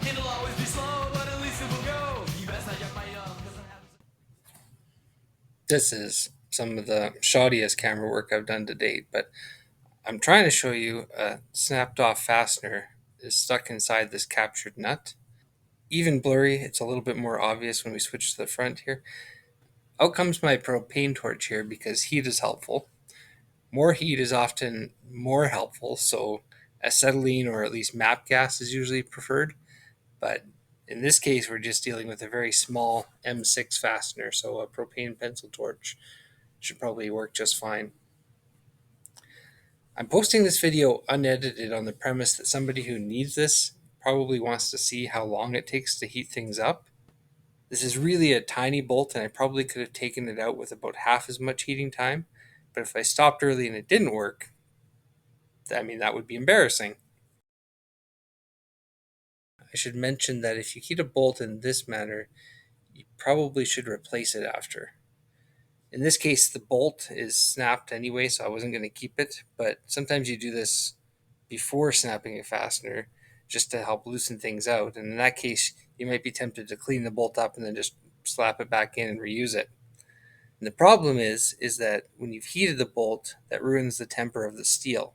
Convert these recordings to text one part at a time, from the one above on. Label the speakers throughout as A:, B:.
A: It'll always be slow, but at least it will go. You best not get my This is some of the shoddiest camera work I've done to date, but I'm trying to show you a snapped off fastener is stuck inside this captured nut. Even blurry, it's a little bit more obvious when we switch to the front here. Out comes my propane torch here because heat is helpful. More heat is often more helpful, so acetylene or at least MAP gas is usually preferred. But in this case, we're just dealing with a very small M6 fastener, so a propane pencil torch should probably work just fine. I'm posting this video unedited on the premise that somebody who needs this probably wants to see how long it takes to heat things up. This is really a tiny bolt and I probably could have taken it out with about half as much heating time, but if I stopped early and it didn't work, that would be embarrassing. I should mention that if you heat a bolt in this manner, you probably should replace it after. In this case, the bolt is snapped anyway, so I wasn't going to keep it, but sometimes you do this before snapping a fastener just to help loosen things out. And in that case, you might be tempted to clean the bolt up and then just slap it back in and reuse it. And the problem is that when you've heated the bolt, that ruins the temper of the steel.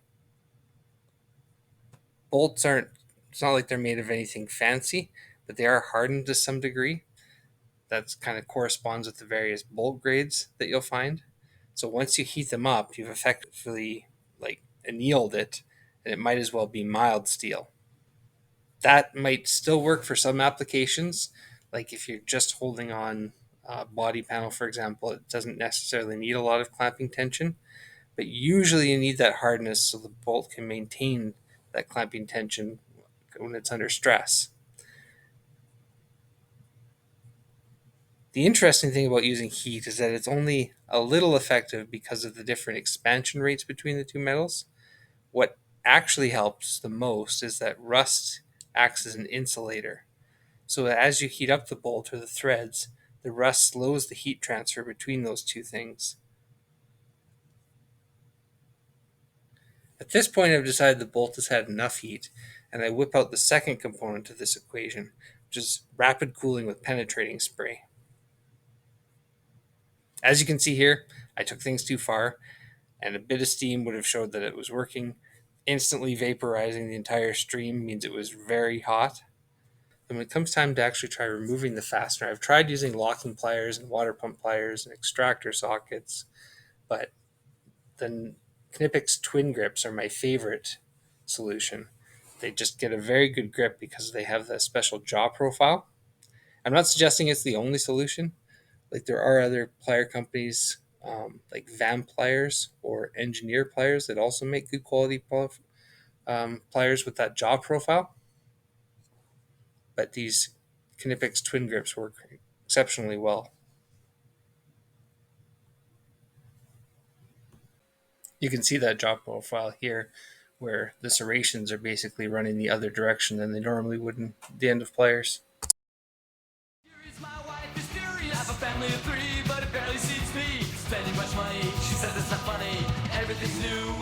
A: Bolts aren't, it's not like they're made of anything fancy, but they are hardened to some degree. That kind of corresponds with the various bolt grades that you'll find. So once you heat them up, you've effectively annealed it, and it might as well be mild steel. That might still work for some applications, like if you're just holding on a body panel, for example, it doesn't necessarily need a lot of clamping tension, but usually you need that hardness so the bolt can maintain that clamping tension when it's under stress. The interesting thing about using heat is that it's only a little effective because of the different expansion rates between the two metals. What actually helps the most is that rust acts as an insulator. So as you heat up the bolt or the threads, the rust slows the heat transfer between those two things. At this point, I've decided the bolt has had enough heat, and I whip out the second component of this equation, which is rapid cooling with penetrating spray. As you can see here, I took things too far, and a bit of steam would have showed that it was working. Instantly vaporizing the entire stream means it was very hot. And when it comes time to actually try removing the fastener, I've tried using locking pliers and water pump pliers and extractor sockets, but the Knipex twin grips are my favorite solution. They just get a very good grip because they have that special jaw profile. I'm not suggesting it's the only solution. Like there are other plier companies like Van Pliers or Engineer Pliers that also make good quality pliers with that jaw profile. But these Knipex twin grips work exceptionally well. You can see that jaw profile here where the serrations are basically running the other direction than they normally would in the end of pliers. My wife is furious. I have a family of three, but it barely suits me. Spending much money, she says it's not funny. Everything's new.